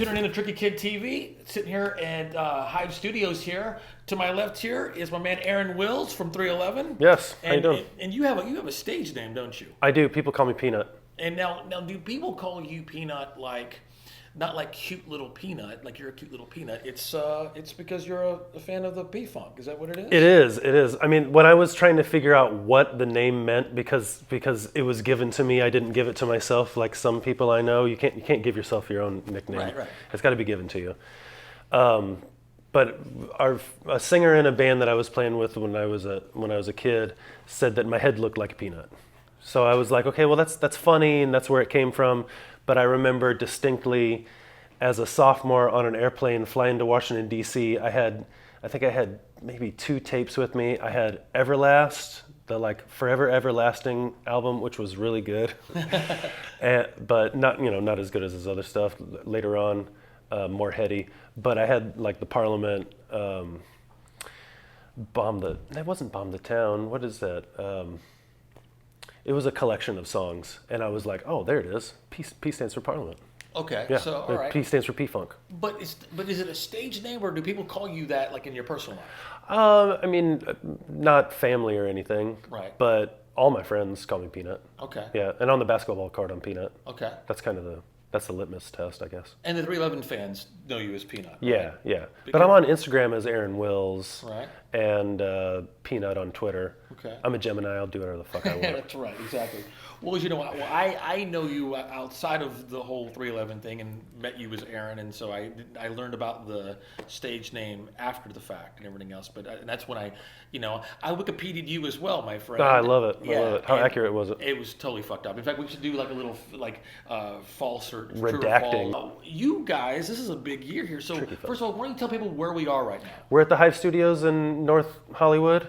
tuning in to Tricky Kid TV. Sitting here at Hive Studios here. To my left here is my man Aaron Wills from 311. Yes, how you doing? And you have a stage name, don't you? I do. People call me Peanut. And now do people call you Peanut like, not like cute little peanut, like you're a cute little peanut? It's because you're a fan of the P-Funk. Is that what it is? It is. I mean, when I was trying to figure out what the name meant, because it was given to me, I didn't give it to myself. Like some people I know, you can't give yourself your own nickname. Right. It's got to be given to you. But a singer in a band that I was playing with when I was a kid said that my head looked like a peanut. So I was like, okay, well that's funny, and that's where it came from. But I remember distinctly, as a sophomore on an airplane flying to Washington D.C., I think I had maybe 2 tapes with me. I had Everlast, the like Forever Everlasting album, which was really good, but not as good as his other stuff later on. More heady, but I had like the Parliament, that wasn't Bomb the Town, what is that? It was a collection of songs, and I was like, oh, there it is. P stands for Parliament. Okay, yeah, so all right. P stands for P-Funk. But is it a stage name, or do people call you that like in your personal life? I mean, not family or anything, right? But all my friends call me Peanut. Okay. Yeah, and on the basketball card, I'm Peanut. Okay. That's kind of that's the litmus test, I guess. And the 311 fans know you as Peanut. Yeah, right? yeah. But I'm on Instagram as Aaron Wills, right? And Peanut on Twitter. Okay. I'm a Gemini. I'll do whatever the fuck I want. That's right, exactly. Well, I know you outside of the whole 311 thing and met you as Aaron, and so I learned about the stage name after the fact and everything else. But and that's when I Wikipedia'd you as well, my friend. I love it. Yeah, I love it. How accurate was it? It was totally fucked up. In fact, we should do like a little false or redacting. True or false. You guys, this is a big year here. So first of all, why don't you tell people where we are right now? We're at the Hive Studios in North Hollywood.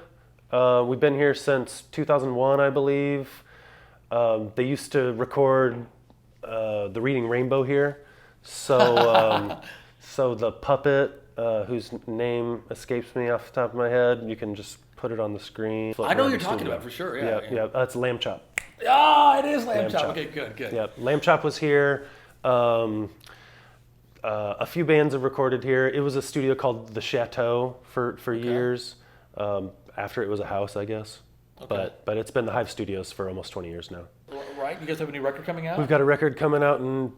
We've been here since 2001, I believe. They used to record the Reading Rainbow here. So so the puppet, whose name escapes me off the top of my head, you can just put it on the screen. I know what you're talking about for sure. Yeah. That's Lamb Chop. Ah, it is Lamb Chop. Okay, good. Yeah, Lamb Chop was here. A few bands have recorded here. It was a studio called The Chateau for years. After it was a house, I guess. Okay. But it's been the Hive Studios for almost 20 years now. Right. You guys have a new record coming out? We've got a record coming out in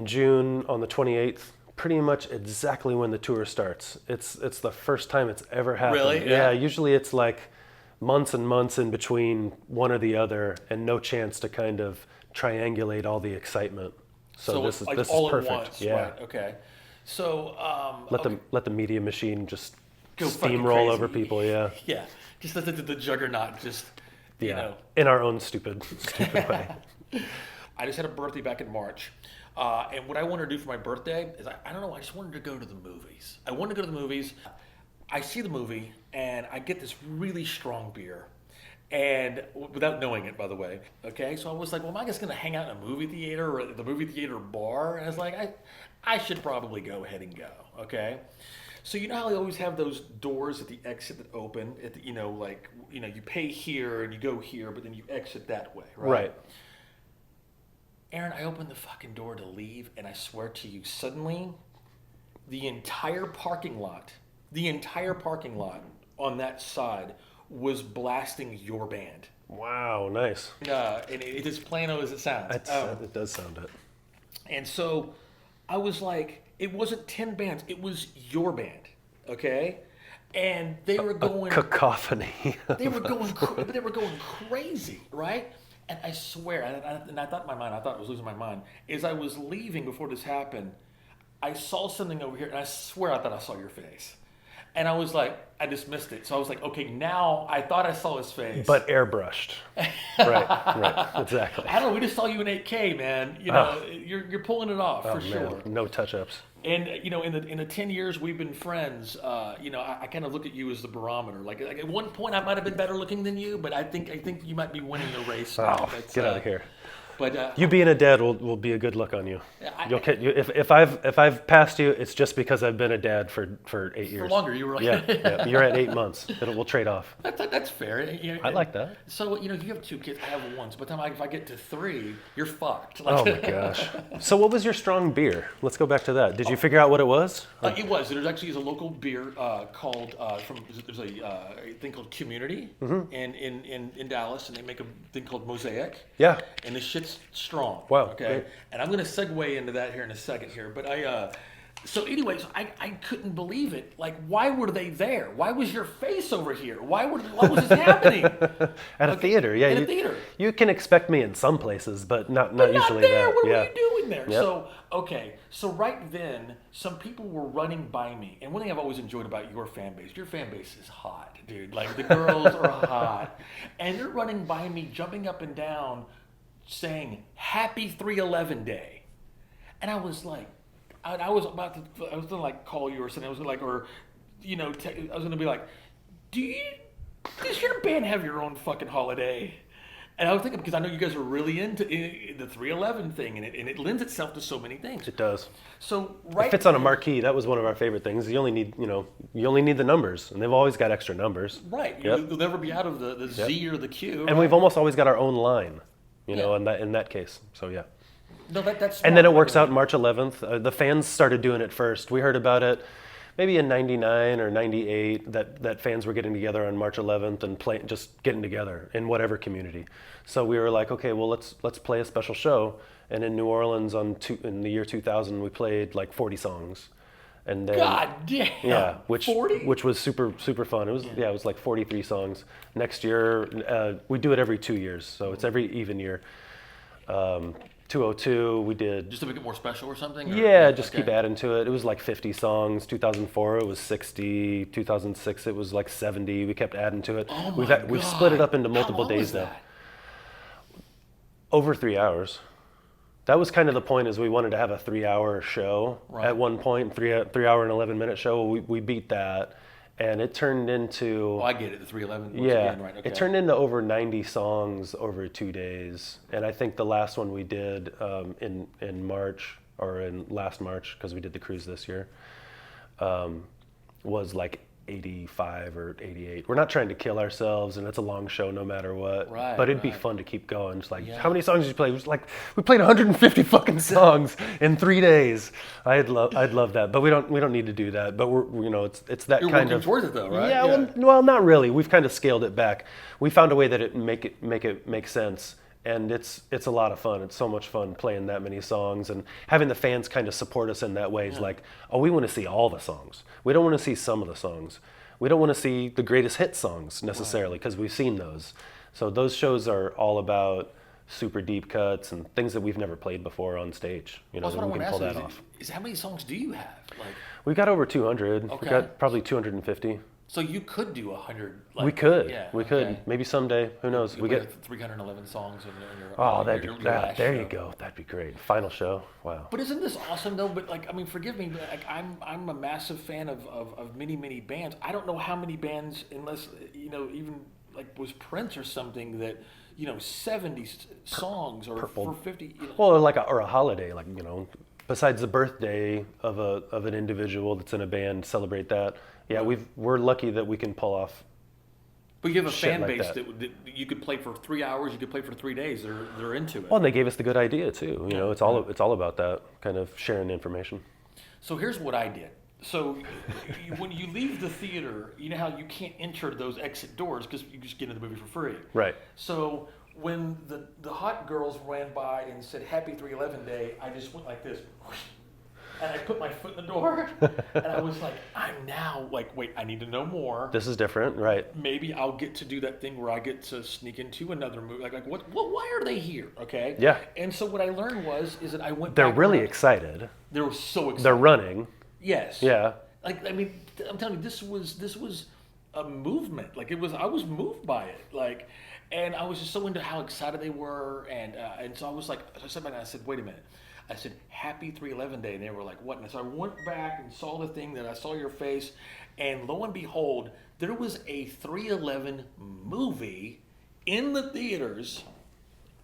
June on the 28th. Pretty much exactly when the tour starts. It's the first time it's ever happened. Really? Yeah. Usually it's like months and months in between one or the other, and no chance to kind of triangulate all the excitement. So this is all perfect. At once. Yeah. Right. Okay. So let the media machine just go steamroll over people. Yeah. Yeah. Just let the juggernaut just. In our own stupid way. I just had a birthday back in March. And what I wanted to do for my birthday is, I don't know, I just wanted to go to the movies. I wanted to go to the movies. I see the movie, and I get this really strong beer. And without knowing it, by the way. Okay, so I was like, well, am I just going to hang out in a movie theater or at the movie theater bar? And I was like, I should probably go ahead and go, okay? So you know how they always have those doors at the exit that open, at the, you pay here and you go here, but then you exit that way, right? Right. Aaron, I opened the fucking door to leave, and I swear to you, suddenly, the entire parking lot on that side was blasting your band. Wow, nice. And it's as plano as it sounds. It does sound it. And so I was like, it wasn't 10 bands, it was your band, okay? And they were going... A cacophony. They were going crazy, right? And I swear, and I thought in my mind, I thought I was losing my mind, as I was leaving before this happened, I saw something over here, and I swear I thought I saw your face. And I was like, I dismissed it. So I was like, okay, now I thought I saw his face. But airbrushed. right, exactly. I don't know, we just saw you in 8K, man. You're pulling it off, for sure. No touch-ups. And, in the 10 years we've been friends, I kind of look at you as the barometer. Like at one point I might have been better looking than you, but I think you might be winning the race now. Get out of here. But You being a dad will be a good look on you. I- You'll if I've passed you, it's just because I've been a dad for 8 for years. longer, you were like, Yeah. You're at 8 months. We'll trade off. that's fair. You know, I like that. So you have 2 kids. I have one. So by the time if I get to 3, you're fucked. Oh my gosh. So what was your strong beer? Let's go back to that. Did you figure out what it was? It was. There's actually a local beer called there's a thing called Community in Dallas, and they make a thing called Mosaic. Yeah. And this shit's strong. Wow, Okay. great. And I'm gonna segue into that here in a second here, but so anyways, I couldn't believe it. Like, why were they there? Why was your face over here? Why was this happening? At a theater, yeah. At a theater. You can expect me in some places, but not But usually not there. there. What Yeah. were you doing there? Yep. So, okay. So right then, some people were running by me. And one thing I've always enjoyed about your fan base is hot, dude. Like, the girls are hot. And they're running by me, jumping up and down, saying, Happy 311 Day. And I was like, I was gonna like call you or something. I was gonna like, or, I was gonna be like, does your band have your own fucking holiday? And I was thinking, because I know you guys are really into the 311 thing, and it lends itself to so many things. It does. So It fits on a marquee. That was one of our favorite things. You only need the numbers, and they've always got extra numbers. Right. Yep. You'll never be out of the Z or the Q. And we've almost always got our own line, Yeah. in that case. So yeah. No, that's And then it smart. works out March 11th. The fans started doing it first. We heard about it maybe in 99 or 98 that fans were getting together on March 11th and just getting together in whatever community. So we were like, okay, well, let's play a special show. And in New Orleans in the year 2000, we played like 40 songs. And then, God damn. yeah, 40? which was super super fun. It was like 43 songs. Next year, we do it every 2 years, so it's every even year. 202, we did. Just to make it more special or something? Yeah, just keep adding to it. It was like 50 songs. 2004, it was 60. 2006, it was like 70. We kept adding to it. Oh We've split it up into multiple How long days was now. that? Over 3 hours. That was kind of the point, is we wanted to have a 3-hour show Right. at one point, 3 hour and 11-minute show. We beat that, and it turned into. Oh, I get it. The 311. Yeah, Again, right. Okay. it turned into over 90 songs over 2 days, and I think the last one we did in March, or in last March, because we did the cruise this year, was like 85 or 88. We're not trying to kill ourselves, and it's a long show no matter what. Right, but it'd be right. fun to keep going. Just like, Yeah. how many songs did you play? It was like, we played 150 fucking songs in 3 days. I'd love that, but we don't need to do that. But it's that You're kind working of towards it though, right? Yeah, well, not really. We've kind of scaled it back. We found a way that it make it make sense, and it's a lot of fun. It's so much fun playing that many songs and having the fans kind of support us in that way. It's like, oh, we want to see all the songs. We don't want to see some of the songs. We don't want to see the greatest hit songs necessarily, because we've seen those. So those shows are all about super deep cuts and things that we've never played before on stage. That's what I we want to can pull ask that you, off. is how many songs do you have? Like, We've got over 200. Okay. We've got probably 250. so you could do 100. Like, We could. Yeah, We could. okay. Maybe someday. Who knows? You We play get. 311 songs in your. Oh, your last there show. you go. That'd be great. Final show. Wow. But isn't this awesome though? But like, I mean, forgive me, but like, I'm a massive fan of many bands. I don't know how many bands, unless even like was Prince or something, that 70 songs or Purple. 50. Well, like or a holiday, like besides the birthday of an individual that's in a band, celebrate that. Yeah, we're lucky that we can pull off. But you have a Shit fan like base that. that you could play for 3 hours. You could play for 3 days. They're into it. Well, and they gave us the good idea too. It's all about that kind of sharing information. So here's what I did. So when you leave the theater, you know how you can't enter those exit doors because you just get into the movie for free. Right. So when the hot girls ran by and said Happy 311 Day, I just went like this. And I put my foot in the door. And I was like, I'm now like, wait, I need to know more. This is different, right? Maybe I'll get to do that thing where I get to sneak into another movie. Like what? Why are they here? Okay. Yeah. And so what I learned is that I went. They're back really around. excited. They were so excited. They're running. Yes. Yeah. Like, I mean, I'm telling you, this was a movement. Like I was moved by it. Like, and I was just so into how excited they were, and so I was like, I sat back and I said, wait a minute. I said, Happy 311 Day, and they were like, what? And so I went back and saw the thing, that I saw your face, and lo and behold, there was a 311 movie in the theaters,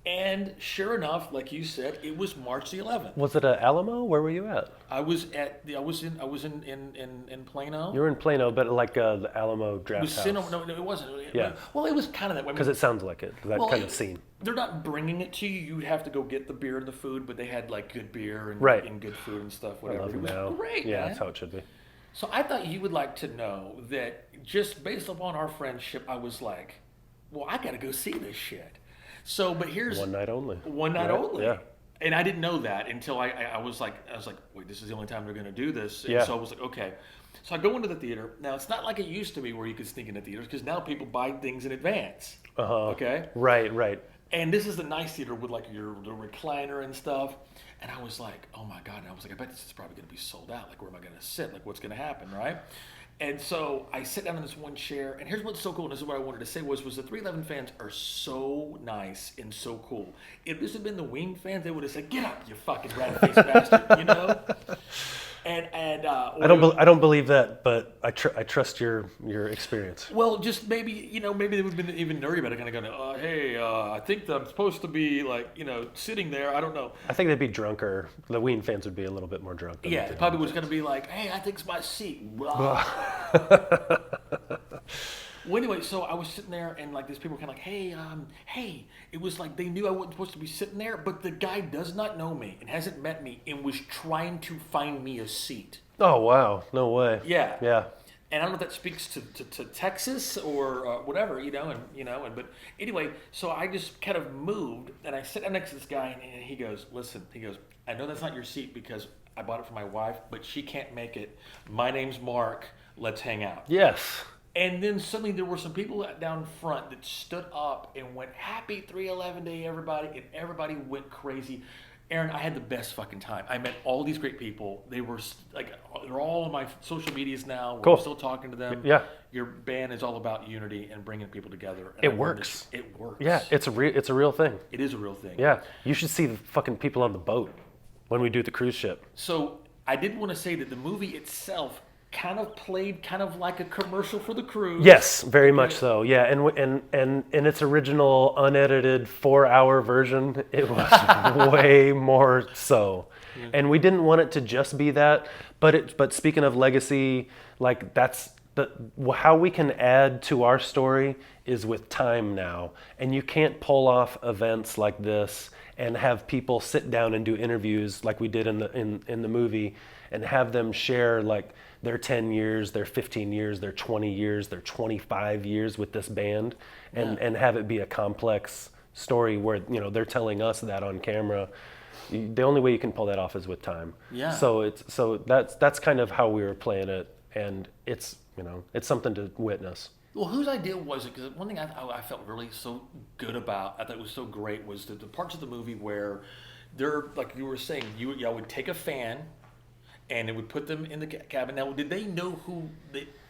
And sure enough, like you said, it was March the 11th. Was it a Alamo? Where were you at? I was in Plano. You were in Plano, but like the Alamo It Draft was House. no, it wasn't. Yeah. Well, it was kind of that way. Because it sounds like it, that Well, kind of scene. They're not bringing it to you. You'd have to go get the beer and the food, but they had like good beer and, Right. and good food and stuff. I Whatever. love It was now. great. Yeah, man. that's how it should be. So I thought you would like to know that just based upon our friendship, I was like, well, I got to go see this shit. So, but here's One night only. One night Right? only. Yeah. And I didn't know that until I was like, wait, this is the only time they're going to do this. And Yeah. so I was like, okay. So I go into the theater. Now it's not like it used to be where you could sneak into theaters because now people buy things in advance. Okay. Right. And this is the nice theater with like the recliner and stuff. And I was like, oh my God. And I was like, I bet this is probably going to be sold out. Like, where am I going to sit? Like, what's going to happen, right? And so I sit down in this one chair. And here's what's so cool. And this is what I wanted to say was the 311 fans are so nice and so cool. If this had been the Wing fans, they would have said, get up, you fucking rat-faced bastard, you know? I don't believe that, but I trust your experience. Well, just maybe they would have been even nerdy about it, kind of going, hey, I think that I'm supposed to be like, sitting there. I don't know. I think they'd be drunker. The Ween fans would be a little bit more drunk. Than Yeah, the it probably was going to be like, hey, I think it's my seat. Well, anyway, so I was sitting there, and like these people were kind of like, hey. It was like they knew I wasn't supposed to be sitting there, but the guy does not know me and hasn't met me and was trying to find me a seat. Oh wow, no way. Yeah. Yeah. And I don't know if that speaks to Texas or whatever, but anyway, so I just kind of moved, and I sit down next to this guy, and he goes, listen, I know that's not your seat because I bought it for my wife, but she can't make it. My name's Mark. Let's hang out. Yes. And then suddenly there were some people down front that stood up and went, happy 311 day, everybody. And everybody went crazy. Aaron, I had the best fucking time. I met all these great people. They were like, they're all on my social medias now. We're Cool. still talking to them. Yeah. Your band is all about unity and bringing people together. And It works. It works. Yeah, it's a real thing. It is a real thing. Yeah. You should see the fucking people on the boat when we do the cruise ship. So I did want to say that the movie itself kind of played kind of like a commercial for the cruise. Yes, very much so. Yeah, and in its original unedited 4-hour version, it was way more so. Yeah. And we didn't want it to just be that, but speaking of legacy, like that's how we can add to our story is with time now. And you can't pull off events like this and have people sit down and do interviews like we did in the movie and have them share like their 10 years, their 15 years, their 20 years, their 25 years with this band and have it be a complex story where, they're telling us that on camera. The only way you can pull that off is with time. Yeah. So that's kind of how we were playing it, and it's something to witness. Well, whose idea was it? Because one thing I felt really so good about, I thought was so great, was the parts of the movie where they're, like you were saying, y'all would take a fan and it would put them in the cabin. Now, did they know who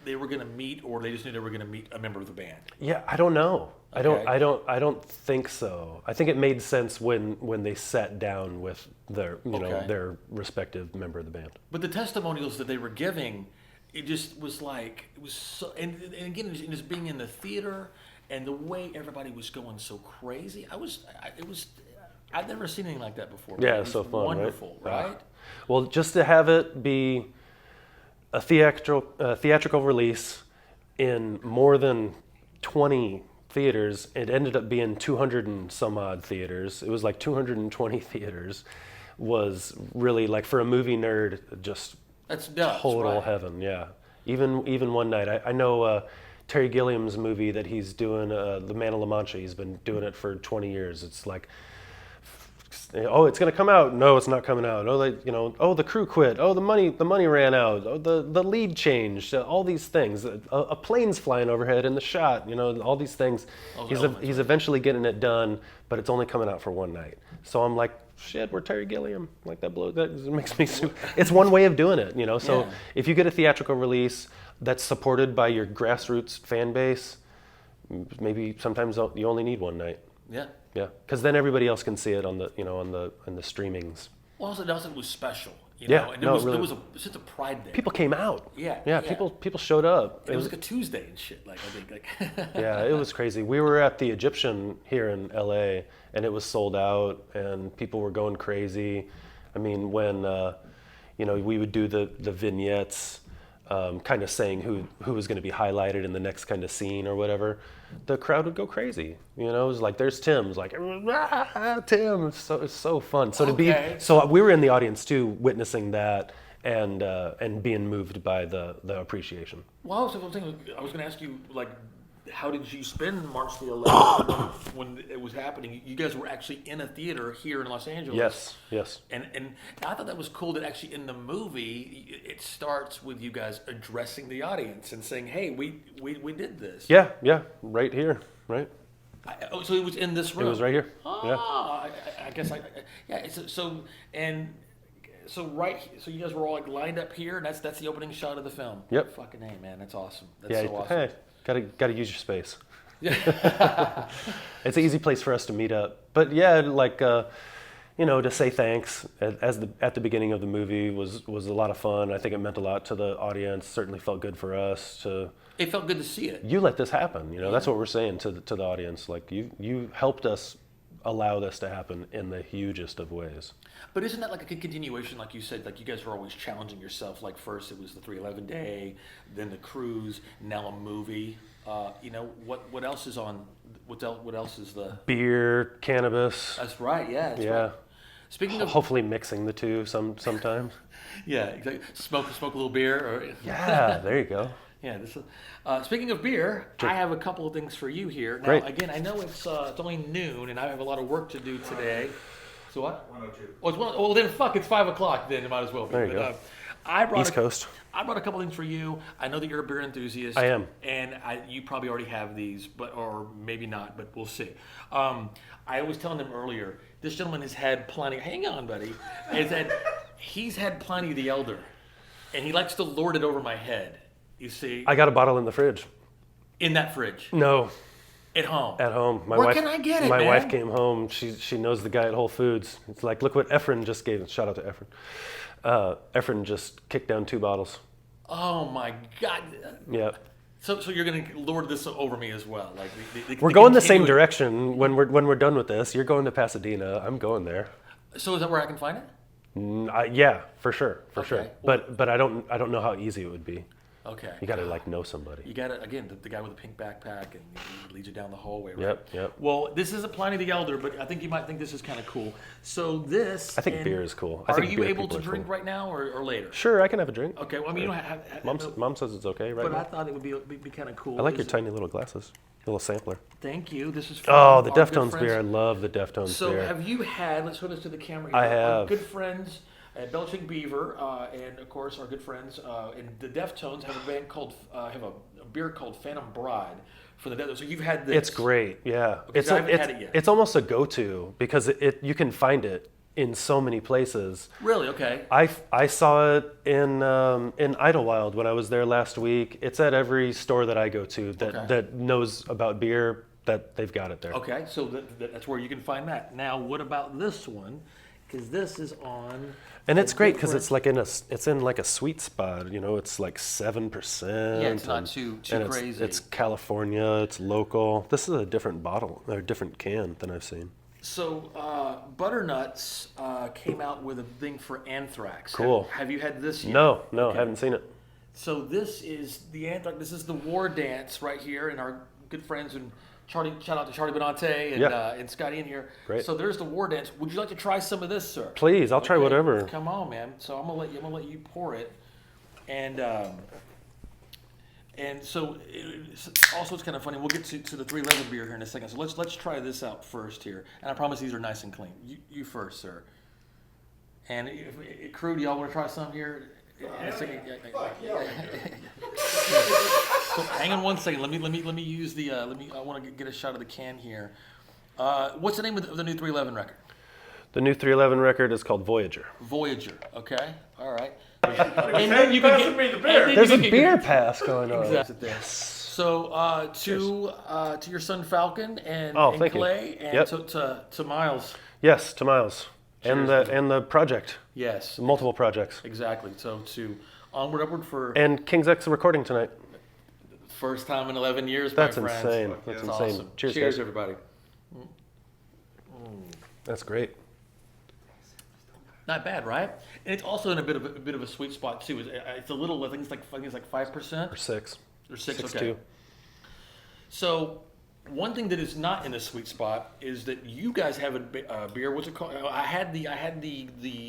they were going to meet, or they just knew they were going to meet a member of the band? Yeah, I don't know. Okay. I don't think so. I think it made sense when they sat down with their their respective member of the band. But the testimonials that they were giving, it just was like, it was so, and again, just being in the theater and the way everybody was going so crazy, I've never seen anything like that before. Yeah, it was so fun, wonderful, right? Well, just to have it be a theatrical release in more than 20 theaters, it ended up being 200 and some odd theaters. It was like 220 theaters. Was really like, for a movie nerd, just That's nuts, total right? heaven. Yeah, even one night. I know Terry Gilliam's movie that he's doing, The Man of La Mancha. He's been doing it for 20 years. It's like, oh, it's going to come out. No, it's not coming out. Oh, the crew quit. Oh, the money ran out. Oh, the lead changed. All these things. A plane's flying overhead in the shot. All these things. He's eventually getting it done, but it's only coming out for one night. So I'm like, shit, we're Terry Gilliam. Like that makes me super. It's one way of doing it, So Yeah. If you get a theatrical release that's supported by your grassroots fan base, maybe sometimes you only need one night. Yeah. Yeah, because then everybody else can see it on the on the streamings. Well, also it was special. You Yeah, know, and no, it really there was such a pride there. People came out. Yeah, Yeah, yeah. people showed up. It was like a Tuesday and shit. Like I think, like Yeah, it was crazy. We were at the Egyptian here in LA, and it was sold out, and people were going crazy. I mean, when we would do the vignettes, kind of saying who was going to be highlighted in the next kind of scene or whatever, the crowd would go crazy. You know, it was like, there's Tim's, like, Tim. It's so fun. So so we were in the audience too, witnessing that and being moved by the appreciation. Well, I was going to ask you, like, how did you spend March the 11th when it was happening? You guys were actually in a theater here in Los Angeles. Yes. And I thought that was cool that actually in the movie, it starts with you guys addressing the audience and saying, hey, we did this. Yeah, right here, right? So it was in this room? It was right here. Oh, I guess so you guys were all like lined up here, and that's the opening shot of the film. Yep. Fucking hey, man, that's awesome. That's so awesome. Hey, gotta use your space. It's an easy place for us to meet up. But yeah, like to say thanks at the beginning of the movie was a lot of fun. I think it meant a lot to the audience. Certainly felt good for us to. It felt good to see it. You let this happen. You know, that's what we're saying to the audience. Like you helped us allow this to happen in the hugest of ways. But isn't that like a continuation, like you said, like you guys were always challenging yourself? Like first it was the 311 day, then the cruise, now a movie. What else is on? What else is the beer, cannabis? That's right. Yeah. That's yeah. Right. Speaking of hopefully mixing the two sometimes. Yeah, exactly. Smoke a little beer. Or yeah, there you go. Yeah. Speaking of beer, I have a couple of things for you here. Now, Great. Again, I know it's only noon, and I have a lot of work to do today. So what? 1:02. Oh, it's 1. Well, then fuck, it's 5 o'clock. Then it might as well be. There you go. East Coast. I brought a couple things for you. I know that you're a beer enthusiast. I am. And you probably already have these, or maybe not, but we'll see. I was telling them earlier, this gentleman has had plenty. Hang on, buddy. He's had Pliny the Elder, and he likes to lord it over my head. You see? I got a bottle in the fridge. In that fridge? No. At home? At home. Where can I get it, My man? wife came home. She knows the guy at Whole Foods. It's like, look what Efren just gave. Shout out to Efren. Efren just kicked down 2 bottles. Oh, my God. Yeah. So you're going to lord this over me as well? Like we're going the same direction. When we're done with this, you're going to Pasadena. I'm going there. So is that where I can find it? Yeah, for sure. Okay. But I don't know how easy it would be. Okay. You got to know somebody. You got to, again, the guy with the pink backpack and he leads you down the hallway, right? Yep. Well, this isn't Pliny the Elder, but I think you might think this is kind of cool. So this... I think beer is cool. Are you able to drink right now or later? Sure, I can have a drink. Okay, well, I mean, you don't have... Mom says it's okay right now. But I thought it would be kind of cool. I like your tiny little glasses. Little sampler. Thank you. This is from the Deftones beer. I love the Deftones beer. So have you had... Let's show this to the camera here. I have. Our good friends... at Belching Beaver, and of course our good friends, and the Deftones have a beer called Phantom Bride for the Deftones. So you've had this. It's great, yeah. Okay, I haven't had it yet. It's almost a go-to because you can find it in so many places. Really? Okay. I saw it in Idlewild when I was there last week. It's at every store that I go to that knows about beer. That they've got it there. Okay, so that's where you can find that. Now, what about this one? Because this is on. And it's great because it's in like a sweet spot. You know, it's like 7%. Yeah, it's not too crazy. It's California. It's local. This is a different bottle or a different can than I've seen. So Butternuts came out with a thing for Anthrax. Cool. Have you had this yet? No, I haven't seen it. So this is the Anthrax. This is the War Dance right here, and our good friends and Charlie. Shout out to Charlie Benante and Scotty in here. Great. So there's the War Dance. Would you like to try some of this, sir? Please, I'll try whatever. Come on, man. So I'm gonna let you pour it, and so also it's kind of funny. We'll get to the 311 beer here in a second. So let's try this out first here, and I promise these are nice and clean. You first, sir. And crew, do y'all want to try some here? So hang on one second. Let me use the. I want to get a shot of the can here. What's the name of the new 311 record? The new 311 record is called Voyager. Voyager. Okay. All right. And then you can get me the beer. There's a beer pass going on. Exactly. Yes. So to your son Falcon and thank Clay you. and to Miles. Yes, to Miles. And the project. Yes. Multiple projects. Exactly. So to onward, upward for And King's X recording tonight. first time in 11 years, That's my friends. insane. That's It's insane. awesome. Cheers, Cheers, guys. everybody. That's great. Not bad, right? And it's also in a bit of a sweet spot too. It's a little. I think it's like 5% Or 6. or 6. 6 Okay. too. So one thing that is not in the sweet spot is that you guys have a beer. What's it called? I had the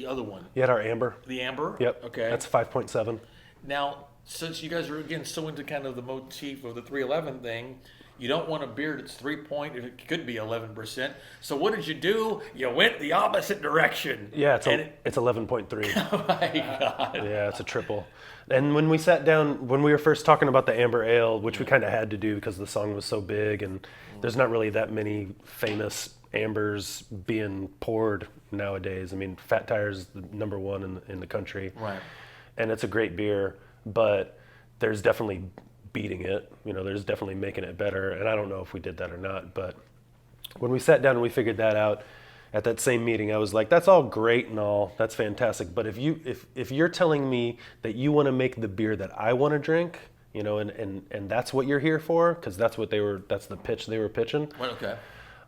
other one, You had our amber. the amber. Yep. Okay. That's 5.7. Now, since you guys are again so into kind of the motif of the 311 thing, you don't want a beer that's it could be 11%. So what did you do? You went the opposite direction. Yeah, it's And 11.3. oh my god. Yeah, it's a triple. And when we sat down, when we were first talking about the amber ale, which we kind of had to do because the song was so big, and there's not really that many famous ambers being poured nowadays. I mean, Fat Tire's the number one in the country. Right. And it's a great beer, but there's definitely beating it. There's definitely making it better. And I don't know if we did that or not, but when we sat down and we figured that out at that same meeting, I was like, that's all great and all, that's fantastic. But if you're telling me that you want to make the beer that I want to drink, and that's what you're here for, because that's the pitch they were pitching. Well, okay.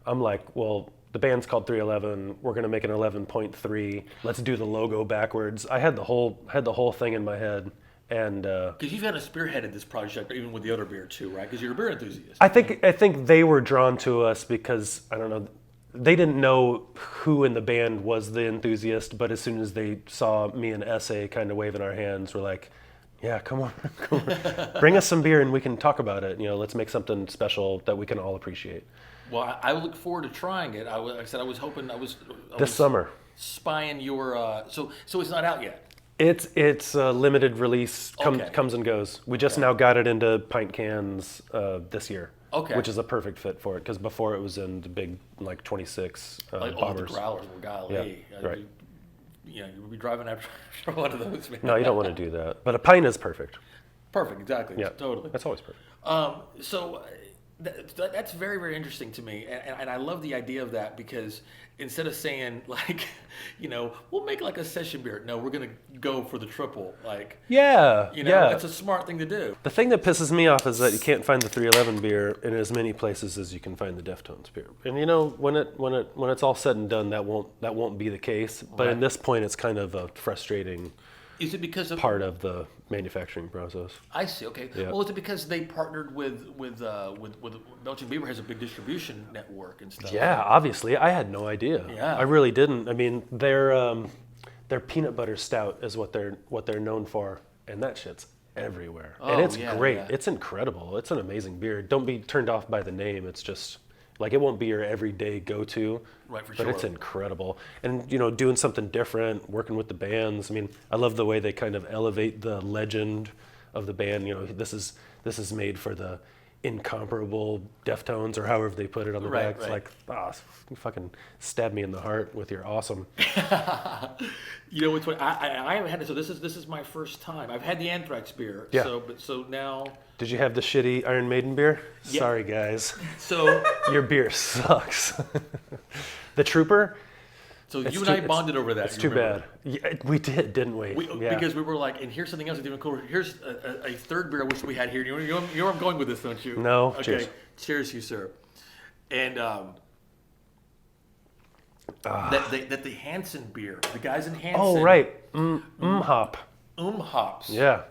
I'm like, well, the band's called 311. We're gonna make an 11.3. Let's do the logo backwards. I had the whole thing in my head, and Because you've had a spearheaded this project, even with the other beer too, right? Because you're a beer enthusiast. I think they were drawn to us because I don't know. They didn't know who in the band was the enthusiast, but as soon as they saw me and Essay kind of waving our hands, we're like, yeah, come on. Bring us some beer and we can talk about it. Let's make something special that we can all appreciate. Well, I look forward to trying it. Like I said, I was hoping I was Summer. spying your. So it's not out yet. It's a limited release, Okay. comes and goes. We just now got it into pint cans this year. Okay. Which is a perfect fit for it, because before it was in the big 26 Like the bombers. growlers. Well, golly. Yeah, right. You'll be driving after one of those. Man. No, you don't want to do that. But a pint is perfect. Perfect. Exactly. Yeah, Totally. That's always perfect. So that's very, very interesting to me, and I love the idea of that, because instead of saying like, we'll make like a session beer, no, we're gonna go for the triple, like, Yeah, that's a smart thing to do. The thing that pisses me off is that you can't find the 311 beer in as many places as you can find the Deftones beer. And when it's all said and done, that won't be the case. But Right. at this point, it's kind of a frustrating Is it because of part of the manufacturing process. I see. Okay. Yeah. Well, is it because they partnered with Belgian Beaver has a big distribution network and stuff? Yeah, obviously. I had no idea. Yeah. I really didn't. I mean, their peanut butter stout is what they're known for, and that shit's everywhere. Oh, and it's yeah, great. yeah. It's incredible. It's an amazing beer. Don't be turned off by the name. It's just like, it won't be your everyday go-to. Right, for but sure. it's incredible. And doing something different, working with the bands. I mean, I love the way they kind of elevate the legend of the band. This is made for the incomparable Deftones, or however they put it on the Right, back. It's right. like, you fucking stab me in the heart with your awesome. It's what I haven't had it. So this is my first time. I've had the Anthrax beer. Yeah. So now. Did you have the shitty Iron Maiden beer? Yeah. Sorry, guys. So Your beer sucks. The Trooper? you and too- I bonded over that. It's you too remember? bad. Yeah, we did, didn't we? Yeah. Because we were like, and here's something else that's even cooler. Here's a third beer I wish we had here. You know where I'm going with this, don't you? No. Okay. Cheers. Cheers, you sir. And that the Hansen beer, the guys in Hansen. Oh, right. Hop. Hops. Yeah.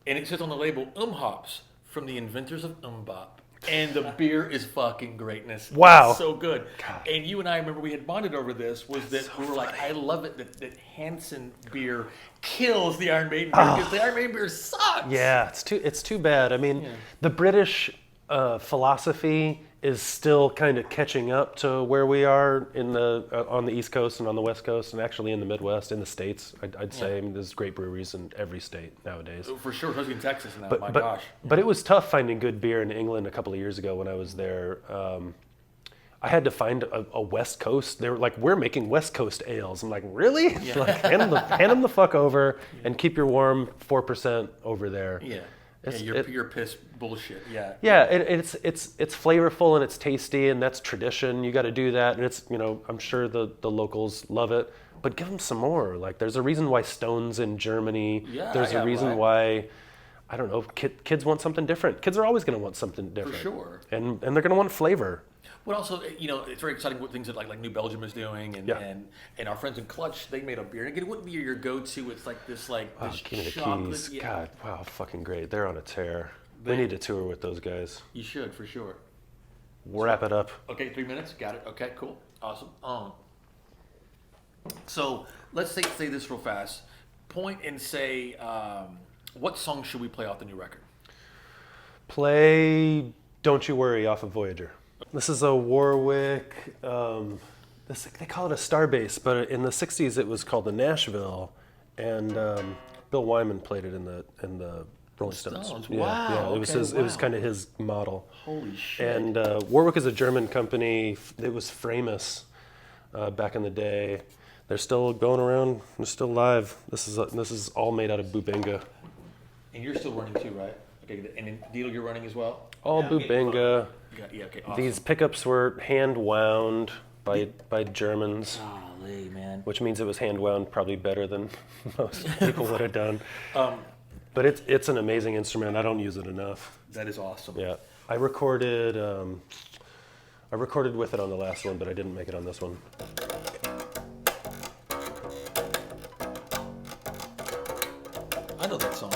And it says on the label, hops from the inventors of Bop. And the beer is fucking greatness. Wow. It's so good. And you and I remember we had bonded over this, was that we were like, I love it that Hansen beer kills the Iron Maiden beer, because the Iron Maiden beer sucks. Yeah, it's too bad. I mean, the British philosophy is still kind of catching up to where we are on the East Coast and on the West Coast, and actually in the Midwest, in the States. I'd say. I mean, there's great breweries in every state nowadays. For sure, especially in Texas now. My But gosh. but it was tough finding good beer in England a couple of years ago when I was there. I had to find a West Coast. They were like, we're making West Coast ales. I'm like, really? Like, hand them the fuck over and keep your warm 4% over there. Yeah. Your piss bullshit. Yeah. Yeah, it's flavorful and it's tasty and that's tradition. You got to do that, and it's I'm sure the locals love it. But give them some more. Like there's a reason why Stone's in Germany. Yeah, there's a reason why. I don't know. Kids want something different. Kids are always going to want something different. For sure. And they're going to want flavor. But also, it's very exciting what things that like New Belgium is doing, and our friends in Clutch, they made a beer. And again, it wouldn't be your go-to. It's like this King of the chocolate. Keys. Yeah. God, wow, fucking great. They're on a tear. We need to tour with those guys. You should, for sure. Wrap it up. Okay, 3 minutes. Got it. Okay, cool. Awesome. So let's say this real fast. Point and say, what song should we play off the new record? Play Don't You Worry off of Voyager. This is a Warwick, they call it a Starbase, but in the 60s it was called the Nashville, and Bill Wyman played it in the Rolling Stones. Yeah, wow. Yeah, it was kind of his model. Holy shit. And Warwick is a German company. It was famous back in the day. They're still going around. They're still live. This is all made out of Bubinga. And you're still running too, right? Okay, and then Deedle, you're running as well? All Bubinga. Yeah, okay, awesome. These pickups were hand wound by Germans. Golly, man. Which means it was hand wound probably better than most people would have done. But it's an amazing instrument. I don't use it enough. That is awesome. Yeah, I recorded with it on the last one, but I didn't make it on this one. I know that song.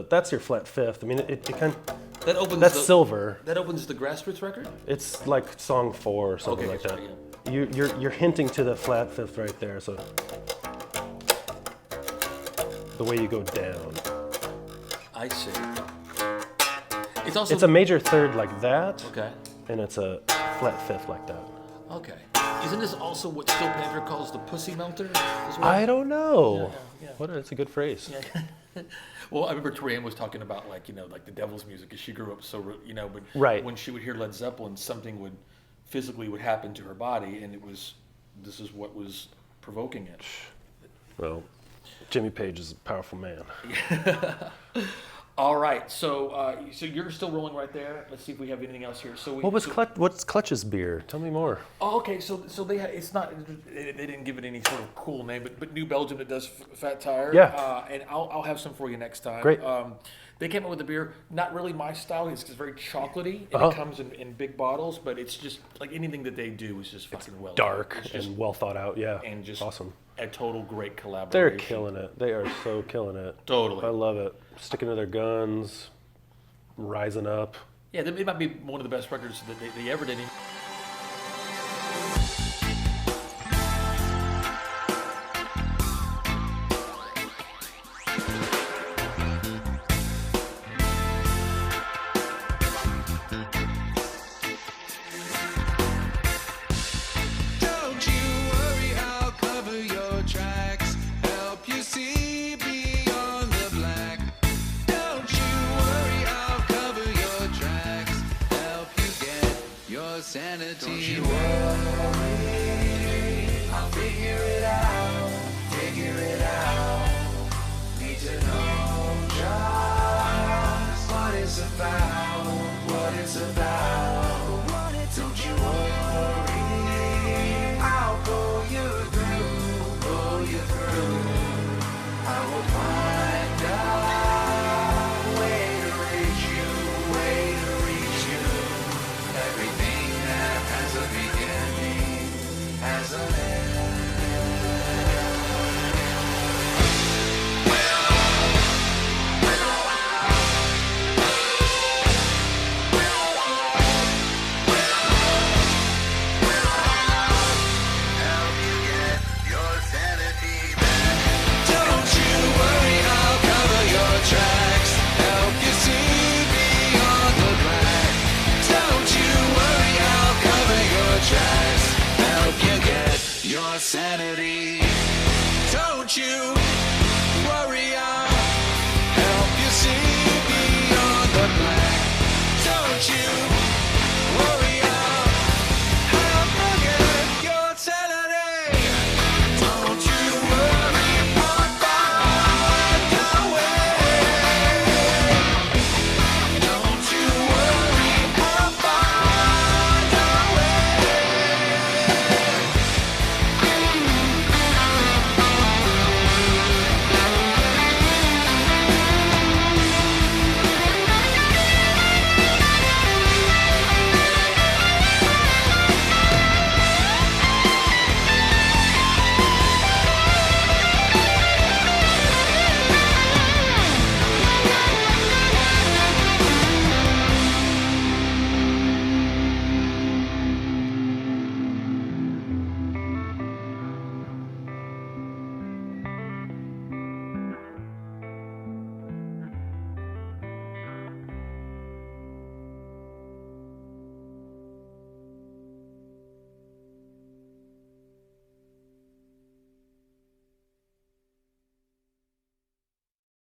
That's your flat fifth. I mean, it kind that opens. That's silver. That opens the Grassroots record. It's like song 4 or something like that. Yeah. You're hinting to the flat fifth right there. So the way you go down. I see. It's a major third like that. Okay. And it's a flat fifth like that. Okay. Isn't this also what Steel Panther calls the pussy melter as well? I don't know. Yeah. It's a good phrase. Yeah. Well, I remember Torianne was talking about like the devil's music because she grew up so but right. When she would hear Led Zeppelin, something would physically happen to her body, and this is what was provoking it. Well, Jimmy Page is a powerful man. All right, so you're still rolling right there. Let's see if we have anything else here. What's Clutch's beer? Tell me more. Oh, okay. So it's not. They didn't give it any sort of cool name, but New Belgium that does Fat Tire. Yeah. And I'll have some for you next time. Great. They came up with a beer, not really my style. It's very chocolatey, and it comes in big bottles. But it's just like anything that they do is just fucking well dark and well thought out. Yeah. And just awesome. A total great collaboration. They're killing it. They are so killing it. Totally. I love it. Sticking to their guns, rising up. Yeah, it might be one of the best records that they ever did. Sanity. Don't you worry, I'll figure it out. Need to know just what it's about. Don't you worry, I'll pull you through. I will find a way to reach you. Everything has a beginning, has an end. Help you get your sanity back. Don't you worry, I'll cover your tracks. Help you see beyond the black. Don't you worry, I'll cover your tracks. Help you get your sanity. Don't you